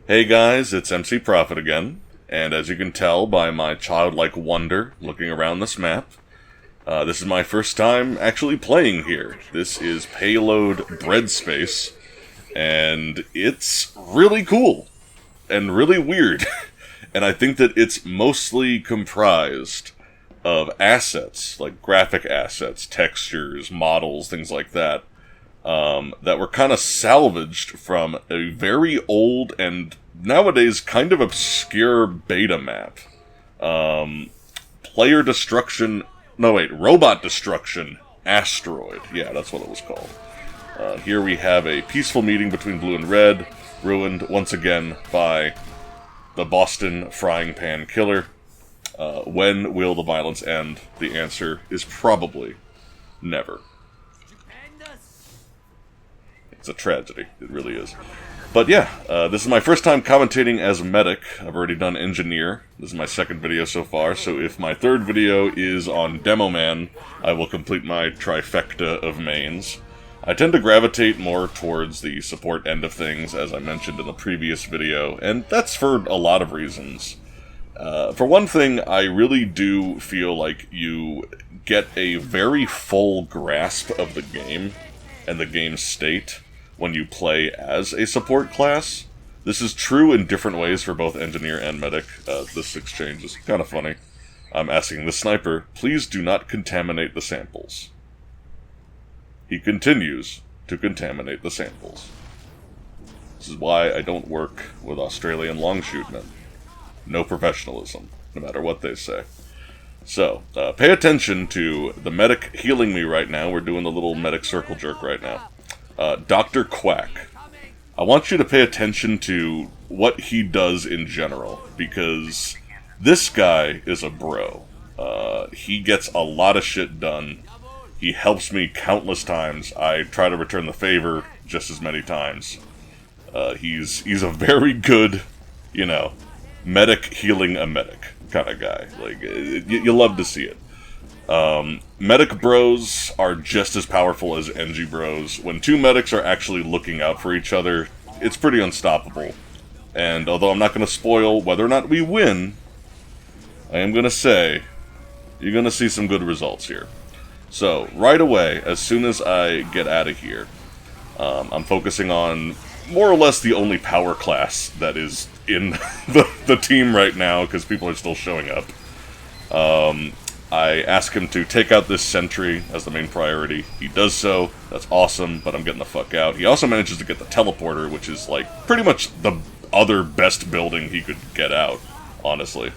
Hey guys, it's MC Prophet again, and as you can tell by my childlike wonder looking around this map, this is my first time actually playing here. This is Payload Bread Space, and it's really cool, and really weird, and I think that it's mostly comprised of assets, like graphic assets, textures, models, things like that, that were kind of salvaged from a very old and nowadays kind of obscure beta map. Player Destruction... No, wait, Robot Destruction Asteroid. Yeah, that's what it was called. Here we have a peaceful meeting between Blue and Red, ruined once again by the Boston Frying Pan Killer. When will the violence end? The answer is probably never. It's a tragedy. It really is. But yeah, this is my first time commentating as Medic. I've already done Engineer. This is my second video so far, so if my third video is on Demo Man, I will complete my trifecta of mains. I tend to gravitate more towards the support end of things, as I mentioned in the previous video, and that's for a lot of reasons. For one thing, I really do feel like you get a very full grasp of the game and the game's state when you play as a support class. This is true in different ways for both Engineer and Medic. This exchange is kind of funny. I'm asking the sniper, please do not contaminate the samples. He continues to contaminate the samples. This is why I don't work with Australian longshootmen. No professionalism, no matter what they say. So, pay attention to the Medic healing me right now. We're doing the little Medic circle jerk right now. Dr. Quack. I want you to pay attention to what he does in general, because this guy is a bro. He gets a lot of shit done. He helps me countless times. I try to return the favor just as many times. He's a very good, medic healing a medic kind of guy. Like, you love to see it. Medic bros are just as powerful as NG bros. When two medics are actually looking out for each other, it's pretty unstoppable. And although I'm not going to spoil whether or not we win, I am going to say, you're going to see some good results here. So, right away, as soon as I get out of here, I'm focusing on more or less the only power class that is in the team right now, because people are still showing up. I ask him to take out this sentry as the main priority. He does so. That's awesome, but I'm getting the fuck out. He also manages to get the teleporter, which is, like, pretty much the other best building he could get out, honestly.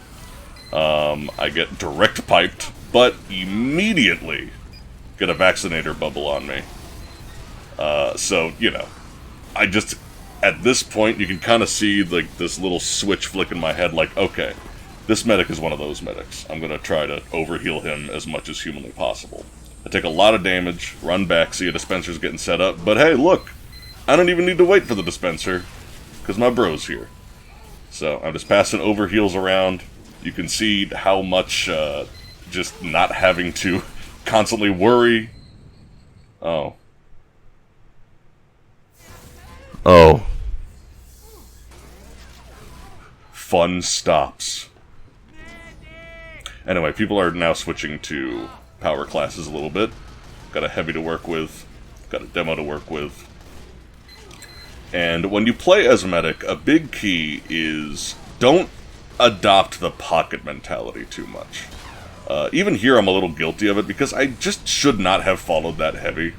I get direct piped, but immediately get a vaccinator bubble on me. So, I just, at this point, you can kind of see, like, this little switch flick in my head, like, okay, this medic is one of those medics. I'm going to try to overheal him as much as humanly possible. I take a lot of damage, run back, see a dispenser's getting set up, but hey, look! I don't even need to wait for the dispenser, because my bro's here. So, I'm just passing overheals around. You can see how much, just not having to constantly worry. Oh. Oh. Fun stops. Anyway, people are now switching to power classes a little bit. Got a heavy to work with, got a demo to work with. And when you play as a medic, a big key is don't adopt the pocket mentality too much. Even here I'm a little guilty of it, because I just should not have followed that heavy.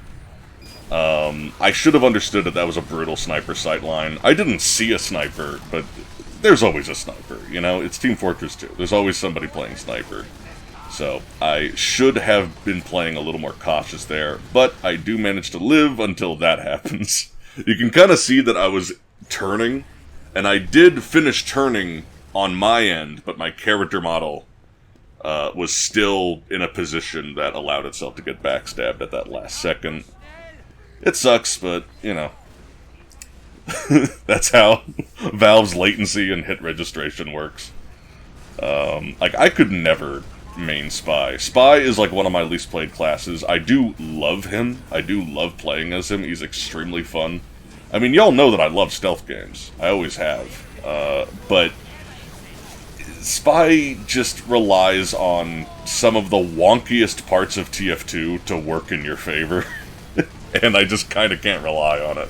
I should have understood that that was a brutal sniper sightline. I didn't see a sniper, but there's always a sniper, It's Team Fortress 2. There's always somebody playing sniper. So, I should have been playing a little more cautious there, but I do manage to live until that happens. You can kind of see that I was turning, and I did finish turning on my end, but my character model was still in a position that allowed itself to get backstabbed at that last second. It sucks, but, that's how Valve's latency and hit registration works. I could never main Spy. Spy is, like, one of my least played classes. I do love him. I do love playing as him. He's extremely fun. I mean, y'all know that I love stealth games. I always have. But Spy just relies on some of the wonkiest parts of TF2 to work in your favor. And I just kind of can't rely on it.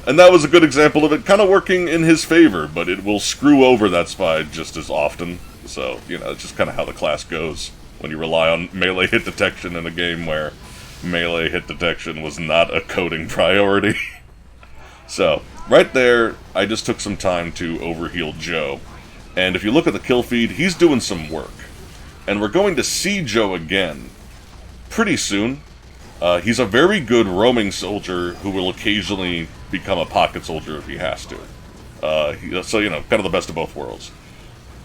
And that was a good example of it kind of working in his favor, but it will screw over that Spy just as often. So, you know, it's just kind of how the class goes when you rely on melee hit detection in a game where melee hit detection was not a coding priority. So, right there, I just took some time to overheal Joe. And if you look at the kill feed, he's doing some work. And we're going to see Joe again pretty soon. He's a very good roaming soldier who will occasionally become a pocket soldier if he has to. So, you know, kind of the best of both worlds.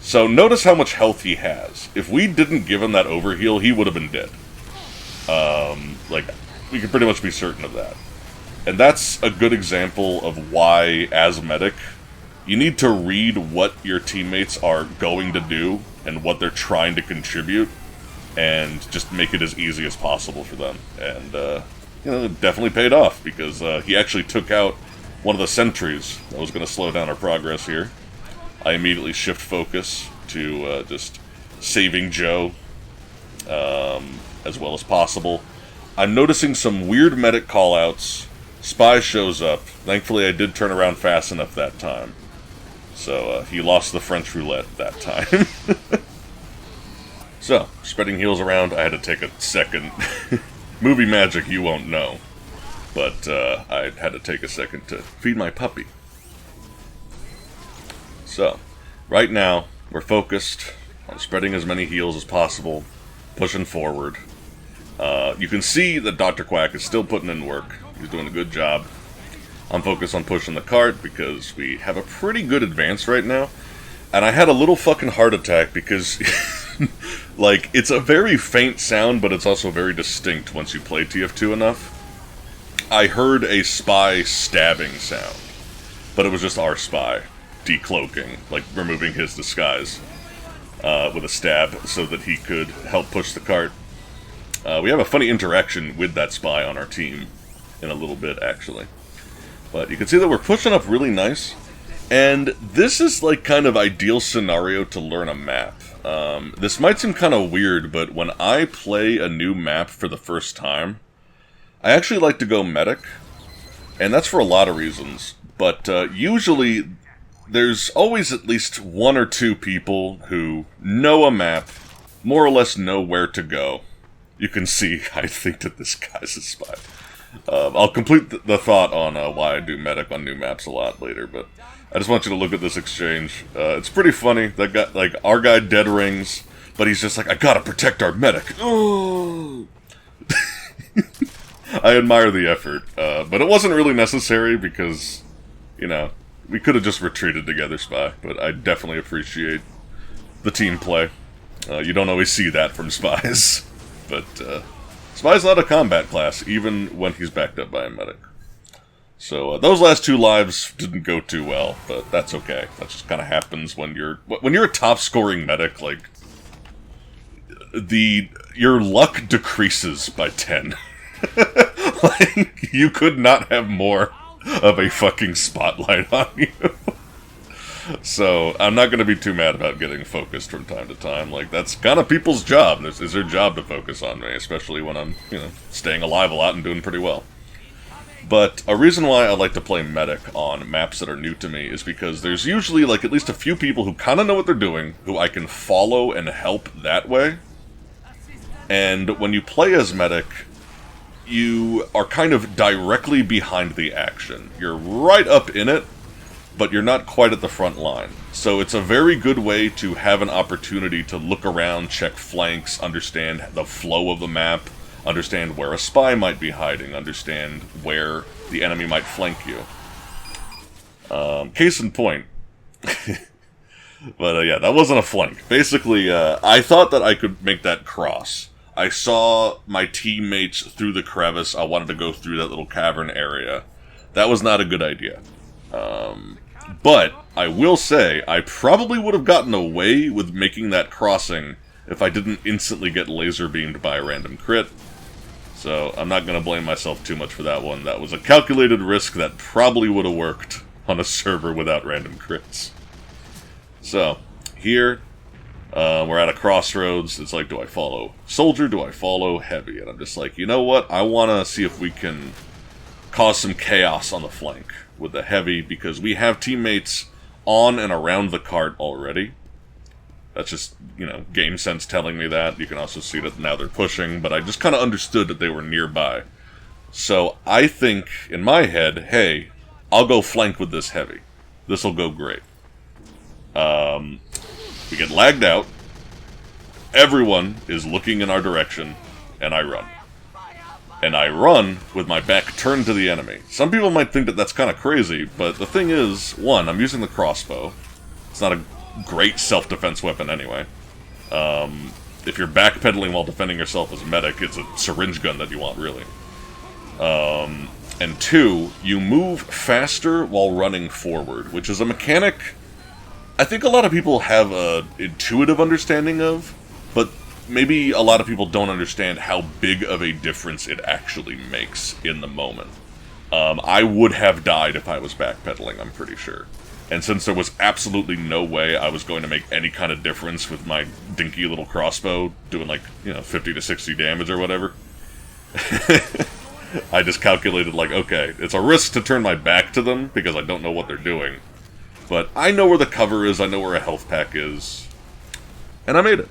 So, notice how much health he has. If we didn't give him that overheal, he would have been dead. Like, we can pretty much be certain of that. And that's a good example of why, as medic, you need to read what your teammates are going to do and what they're trying to contribute, and just make it as easy as possible for them. And, you know, it definitely paid off, because he actually took out one of the sentries that was going to slow down our progress here. I immediately shift focus to just saving Joe as well as possible. I'm noticing some weird medic callouts. Spy shows up. Thankfully, I did turn around fast enough that time. So, he lost the French roulette that time. So, spreading heals around, I had to take a second. Movie magic, you won't know. But, I had to take a second to feed my puppy. So, right now, we're focused on spreading as many heals as possible, pushing forward. You can see that Dr. Quack is still putting in work. He's doing a good job. I'm focused on pushing the cart because we have a pretty good advance right now. And I had a little fucking heart attack because, like, it's a very faint sound, but it's also very distinct once you play TF2 enough. I heard a Spy stabbing sound, but it was just our Spy decloaking, like removing his disguise with a stab so that he could help push the cart. We have a funny interaction with that Spy on our team in a little bit, actually. But you can see that we're pushing up really nice. And this is like kind of ideal scenario to learn a map. This might seem kind of weird, but when I play a new map for the first time, I actually like to go medic. And that's for a lot of reasons. But usually, there's always at least one or two people who know a map, more or less know where to go. You can see, I think that this guy's a Spy. I'll complete the thought on why I do medic on new maps a lot later, but I just want you to look at this exchange. It's pretty funny. That guy, like, our guy dead rings, but he's just like, I gotta protect our medic. Oh. I admire the effort, but it wasn't really necessary because, you know, we could have just retreated together, Spy, but I definitely appreciate the team play. You don't always see that from Spies, but Spy's not a combat class, even when he's backed up by a medic. So those last two lives didn't go too well, but that's okay. That just kind of happens when you're a top-scoring medic. Like, your luck decreases by 10. Like, you could not have more of a fucking spotlight on you. So, I'm not going to be too mad about getting focused from time to time. Like, that's kind of people's job. It's their job to focus on me, especially when I'm, you know, staying alive a lot and doing pretty well. But a reason why I like to play medic on maps that are new to me is because there's usually, like, at least a few people who kind of know what they're doing, who I can follow and help that way. And when you play as medic, you are kind of directly behind the action. You're right up in it, but you're not quite at the front line. So it's a very good way to have an opportunity to look around, check flanks, understand the flow of the map, understand where a Spy might be hiding, understand where the enemy might flank you. Case in point. But yeah, that wasn't a flank. Basically, I thought that I could make that cross. I saw my teammates through the crevice. I wanted to go through that little cavern area. That was not a good idea. But I will say, I probably would have gotten away with making that crossing if I didn't instantly get laser beamed by a random crit. So I'm not going to blame myself too much for that one. That was a calculated risk that probably would have worked on a server without random crits. So, here, we're at a crossroads. It's like, do I follow soldier? Do I follow heavy? And I'm just like, you know what? I want to see if we can cause some chaos on the flank with the heavy, because we have teammates on and around the cart already. That's just, you know, game sense telling me that. You can also see that now they're pushing, but I just kind of understood that they were nearby. So I think, in my head, hey, I'll go flank with this heavy. This'll go great. We get lagged out. Everyone is looking in our direction, and I run. And I run with my back turned to the enemy. Some people might think that that's kind of crazy, but the thing is, one, I'm using the crossbow. It's not a great self-defense weapon anyway. If you're backpedaling while defending yourself as a medic, it's a syringe gun that you want, really. And two, you move faster while running forward, which is a mechanic I think a lot of people have an intuitive understanding of, but maybe a lot of people don't understand how big of a difference it actually makes in the moment. I would have died if I was backpedaling, I'm pretty sure. And since there was absolutely no way I was going to make any kind of difference with my dinky little crossbow doing like, 50 to 60 damage or whatever, I just calculated like, okay, it's a risk to turn my back to them because I don't know what they're doing. But I know where the cover is, I know where a health pack is, and I made it.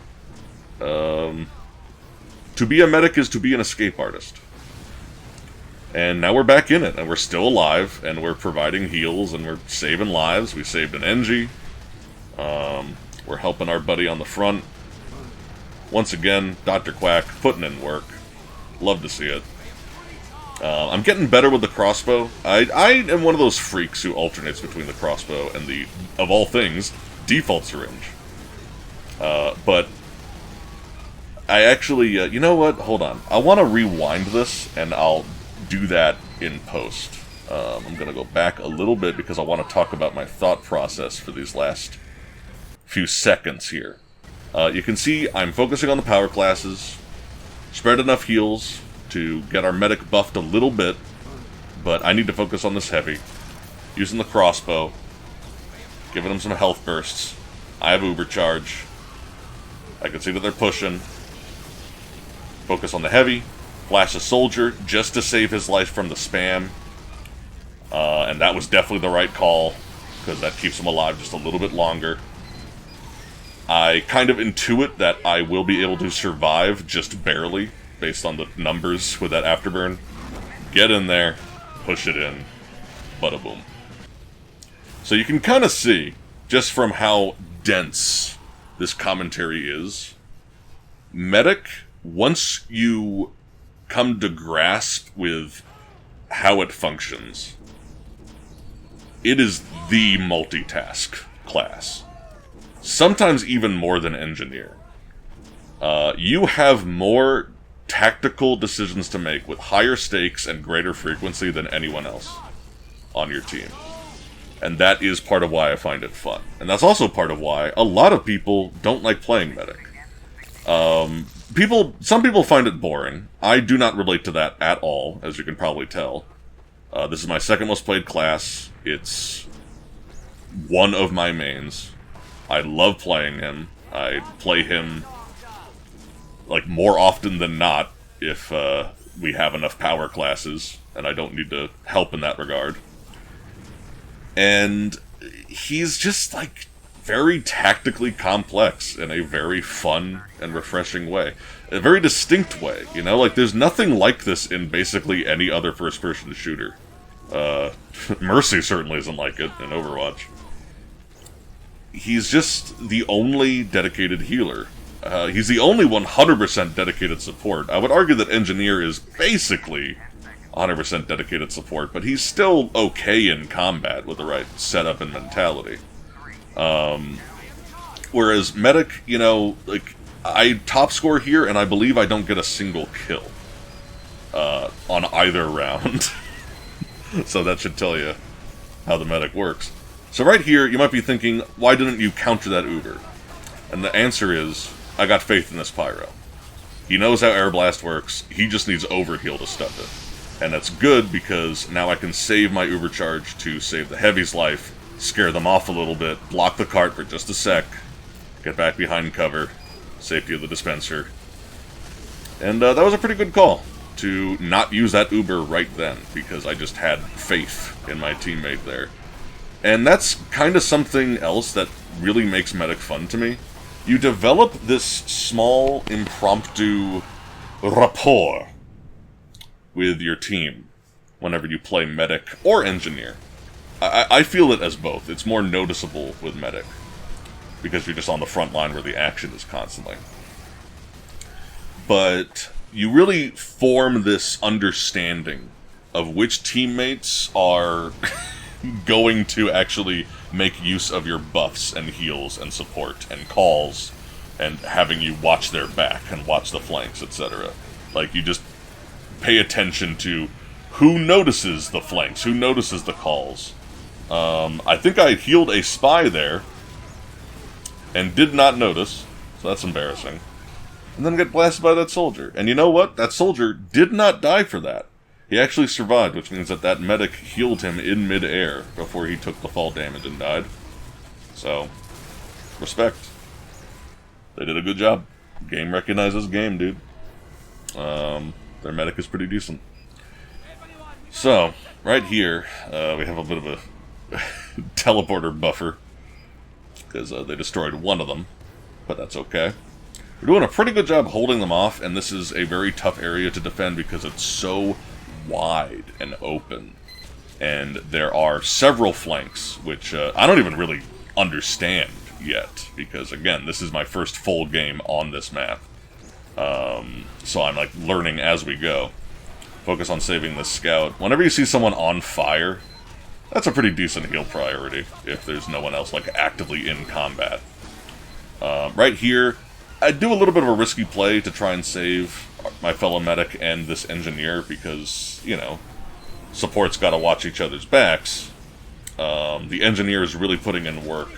To be a medic is to be an escape artist. And now we're back in it, and we're still alive, and we're providing heals, and we're saving lives. We saved an NG. We're helping our buddy on the front. Once again, Dr. Quack putting in work. Love to see it. I'm getting better with the crossbow. I am one of those freaks who alternates between the crossbow and the, of all things, default syringe. But I actually, you know what? Hold on. I want to rewind this, and I'll do that in post. I'm going to go back a little bit because I want to talk about my thought process for these last few seconds here. You can see I'm focusing on the power classes, spread enough heals to get our medic buffed a little bit, but I need to focus on this heavy. Using the crossbow, giving them some health bursts. I have uber charge. I can see that they're pushing. Focus on the heavy. Flash a soldier just to save his life from the spam. And that was definitely the right call, because that keeps him alive just a little bit longer. I kind of intuit that I will be able to survive just barely, based on the numbers with that afterburn. Get in there, push it in, bada boom. So you can kind of see, just from how dense this commentary is, medic, once you come to grasp with how it functions, it is the multitask class. Sometimes even more than engineer. You have more tactical decisions to make with higher stakes and greater frequency than anyone else on your team. And that is part of why I find it fun. And that's also part of why a lot of people don't like playing medic. Some people find it boring. I do not relate to that at all, as you can probably tell. This is my second most played class. It's one of my mains. I love playing him. I play him like more often than not if we have enough power classes, and I don't need to help in that regard. And he's just like very tactically complex in a very fun and refreshing way. A very distinct way, like there's nothing like this in basically any other first-person shooter. Mercy certainly isn't like it in Overwatch. He's just the only dedicated healer. He's the only 100% dedicated support. I would argue that Engineer is basically 100% dedicated support, but he's still okay in combat with the right setup and mentality. Whereas Medic, I top score here, and I believe I don't get a single kill on either round. So that should tell you how the Medic works. So right here, you might be thinking, why didn't you counter that Uber? And the answer is, I got faith in this Pyro. He knows how Air Blast works. He just needs Overheal to stuff it. And that's good because now I can save my Uber Charge to save the Heavy's life, scare them off a little bit, block the cart for just a sec, get back behind cover, safety of the dispenser. And that was a pretty good call to not use that Uber right then, because I just had faith in my teammate there. And that's kind of something else that really makes Medic fun to me. You develop this small, impromptu rapport with your team whenever you play Medic or Engineer. I feel it as both. It's more noticeable with Medic, because you're just on the front line where the action is constantly. But you really form this understanding of which teammates are going to actually make use of your buffs and heals and support and calls and having you watch their back and watch the flanks, etc. Like, you just pay attention to who notices the flanks, who notices the calls. I think I healed a spy there and did not notice, so that's embarrassing. And then get blasted by that soldier. And you know what? That soldier did not die for that. He actually survived, which means that that medic healed him in mid-air before he took the fall damage and died. So, respect. They did a good job. Game recognizes game, dude. Their medic is pretty decent. So, right here, we have a bit of a teleporter buffer, because they destroyed one of them, but that's okay. We're doing a pretty good job holding them off, and this is a very tough area to defend because it's so wide and open. And there are several flanks, which I don't even really understand yet, because again, this is my first full game on this map. So I'm like learning as we go. Focus on saving this scout. Whenever you see someone on fire, that's a pretty decent heal priority if there's no one else like actively in combat. Right here, I do a little bit of a risky play to try and save my fellow medic and this engineer because, you know, support's got to watch each other's backs. The engineer is really putting in work.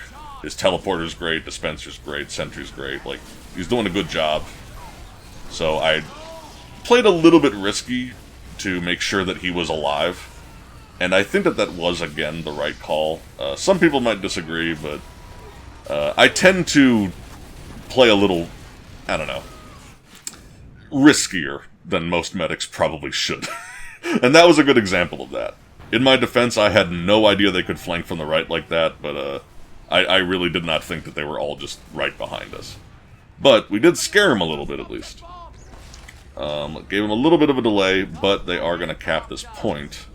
His teleporter's great, dispenser's great, sentry's great. Like, he's doing a good job. So I played a little bit risky to make sure that he was alive. And I think that that was, again, the right call. Some people might disagree, but I tend to play a little, I don't know, riskier than most medics probably should. And that was a good example of that. In my defense, I had no idea they could flank from the right like that, but I really did not think that they were all just right behind us. But we did scare them a little bit, at least. Gave them a little bit of a delay, but they are going to cap this point.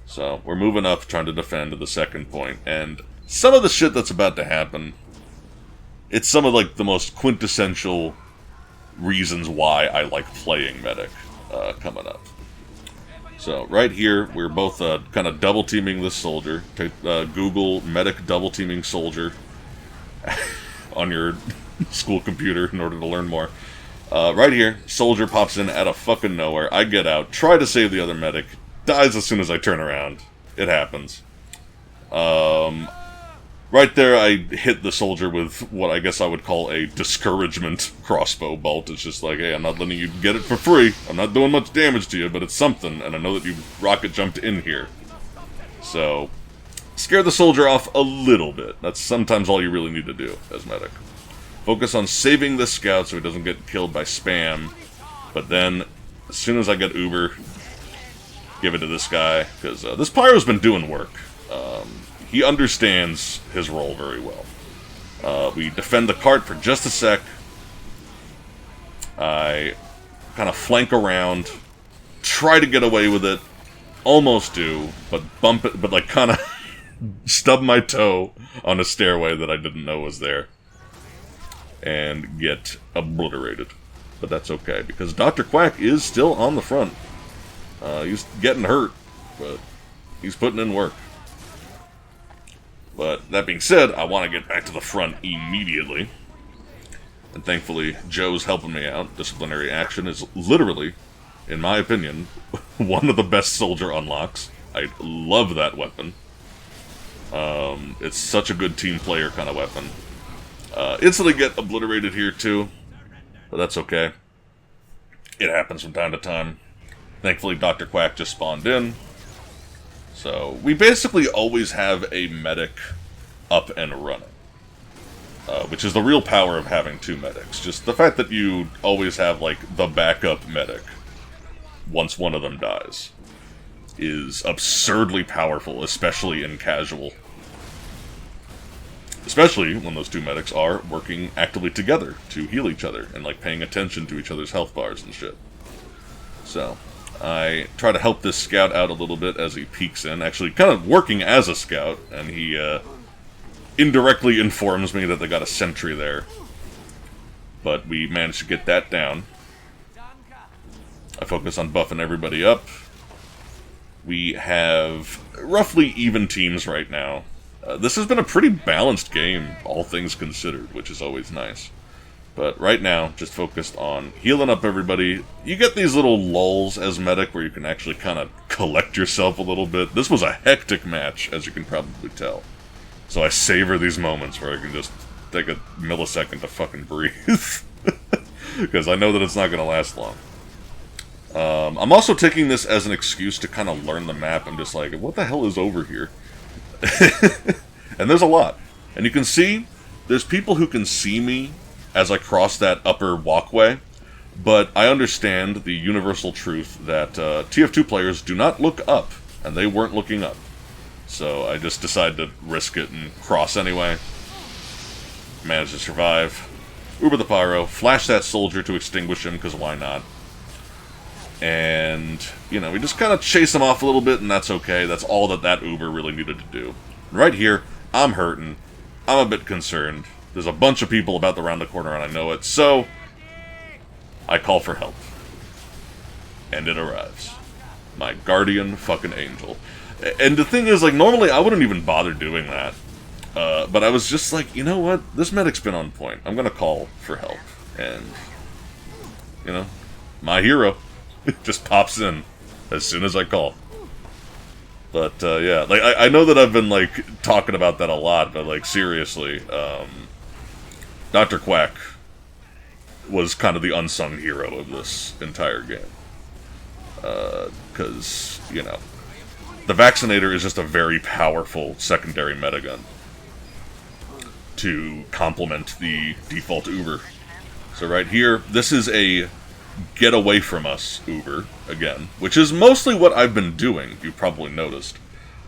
So, we're moving up, trying to defend to the second point, and some of the shit that's about to happen, it's some of, like, the most quintessential reasons why I like playing Medic coming up. So, right here, we're both kind of double-teaming this soldier. Google Medic double-teaming soldier on your school computer in order to learn more. Right here, soldier pops in out of fucking nowhere. I get out, try to save the other medic, dies as soon as I turn around. It happens. Right there, I hit the soldier with what I guess I would call a discouragement crossbow bolt. It's just like, hey, I'm not letting you get it for free. I'm not doing much damage to you, but it's something, and I know that you rocket jumped in here. So, scare the soldier off a little bit. That's sometimes all you really need to do as medic. Focus on saving this scout so he doesn't get killed by spam. But then, as soon as I get Uber, give it to this guy, because this Pyro's been doing work. He understands his role very well. We defend the cart for just a sec. I kind of flank around, try to get away with it, almost do, but bump it, but like kind of stub my toe on a stairway that I didn't know was there. And get obliterated. But that's okay, because Dr. Quack is still on the front. He's getting hurt, but he's putting in work. But that being said, I want to get back to the front immediately. And thankfully, Joe's helping me out. Disciplinary action is literally, in my opinion, one of the best soldier unlocks. I love that weapon. It's such a good team player kind of weapon. Instantly get obliterated here too, but that's okay. It happens from time to time. Thankfully, Dr. Quack just spawned in. So, we basically always have a medic up and running. Which is the real power of having two medics. Just the fact that you always have, like, the backup medic once one of them dies is absurdly powerful, especially in casual. Especially when those two medics are working actively together to heal each other and, like, paying attention to each other's health bars and shit. So, I try to help this scout out a little bit as he peeks in, actually kind of working as a scout, and he, indirectly informs me that they got a sentry there. But we managed to get that down. I focus on buffing everybody up. We have roughly even teams right now. This has been a pretty balanced game, all things considered, which is always nice. But right now, just focused on healing up everybody. You get these little lulls as medic where you can actually kind of collect yourself a little bit. This was a hectic match, as you can probably tell. So I savor these moments where I can just take a millisecond to fucking breathe. Because I know that it's not going to last long. I'm also taking this as an excuse to kind of learn the map. I'm just like, what the hell is over here? And there's a lot. And you can see, there's people who can see me as I cross that upper walkway. But I understand the universal truth that TF2 players do not look up. And they weren't looking up. So I just decided to risk it and cross anyway. Managed to survive. Uber the pyro, flash that soldier to extinguish him, because why not? And, you know, we just kind of chase him off a little bit, and that's okay. That's all that Uber really needed to do. And right here, I'm hurting. I'm a bit concerned. There's a bunch of people about around the corner, and I know it. So, I call for help. And it arrives. My guardian fucking angel. And the thing is, like, normally I wouldn't even bother doing that. But I was just like, you know what? This medic's been on point. I'm gonna call for help. And, you know, my hero just pops in as soon as I call. But, yeah, like, I know that I've been, like, talking about that a lot, but, like, seriously, Dr. Quack was kind of the unsung hero of this entire game. Because, you know, the Vaccinator is just a very powerful secondary metagun to complement the default Uber. So right here, this is a get away from us Uber, again, which is mostly what I've been doing, you've probably noticed.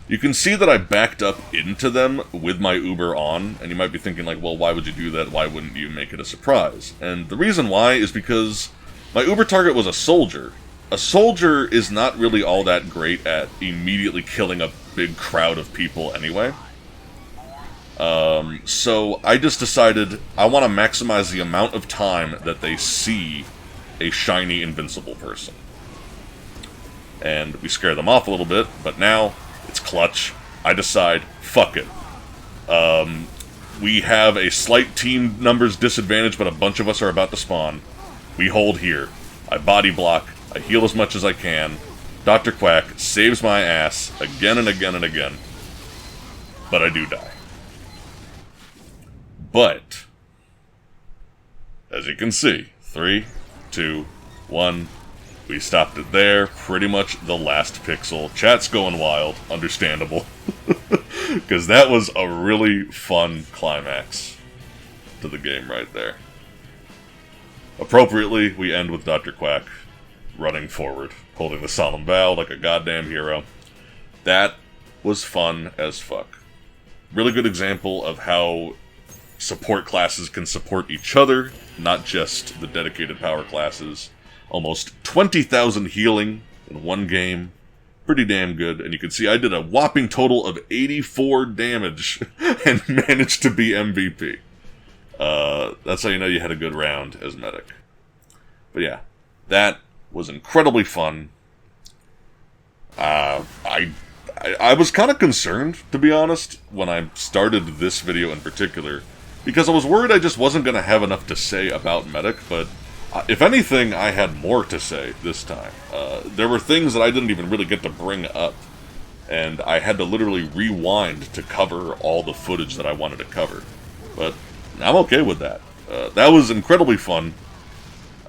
You can see that I backed up into them with my Uber on, and you might be thinking like, well, why would you do that? Why wouldn't you make it a surprise? And the reason why is because my Uber target was a soldier. A soldier is not really all that great at immediately killing a big crowd of people anyway. So I just decided I want to maximize the amount of time that they see a shiny invincible person. And we scare them off a little bit, but now it's clutch. I decide, fuck it. We have a slight team numbers disadvantage, but a bunch of us are about to spawn. We hold here. I body block. I heal as much as I can. Dr. Quack saves my ass again and again and again. But I do die. But, as you can see, 3, 2, 1, we stopped it there. Pretty much the last pixel. Chat's going wild. Understandable. Because that was a really fun climax to the game right there. Appropriately, we end with Dr. Quack running forward, holding the solemn vow like a goddamn hero. That was fun as fuck. Really good example of how support classes can support each other, not just the dedicated power classes. Almost 20,000 healing in one game. Pretty damn good. And you can see I did a whopping total of 84 damage and managed to be MVP. That's how you know you had a good round as medic. But yeah, that was incredibly fun. I was kind of concerned, to be honest, when I started this video in particular, because I was worried I just wasn't going to have enough to say about medic, but if anything, I had more to say this time. There were things that I didn't even really get to bring up, and I had to literally rewind to cover all the footage that I wanted to cover. But I'm okay with that. That was incredibly fun.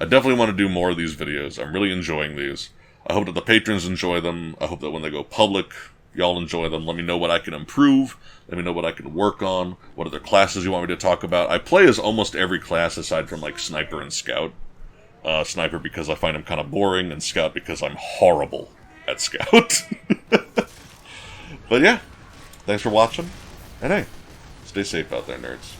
I definitely want to do more of these videos. I'm really enjoying these. I hope that the patrons enjoy them. I hope that when they go public, y'all enjoy them. Let me know what I can improve. Let me know what I can work on. What other classes you want me to talk about. I play as almost every class aside from, like, Sniper and Scout. Sniper because I find him kind of boring, and Scout because I'm horrible at Scout. But yeah, thanks for watching, and hey, stay safe out there, nerds.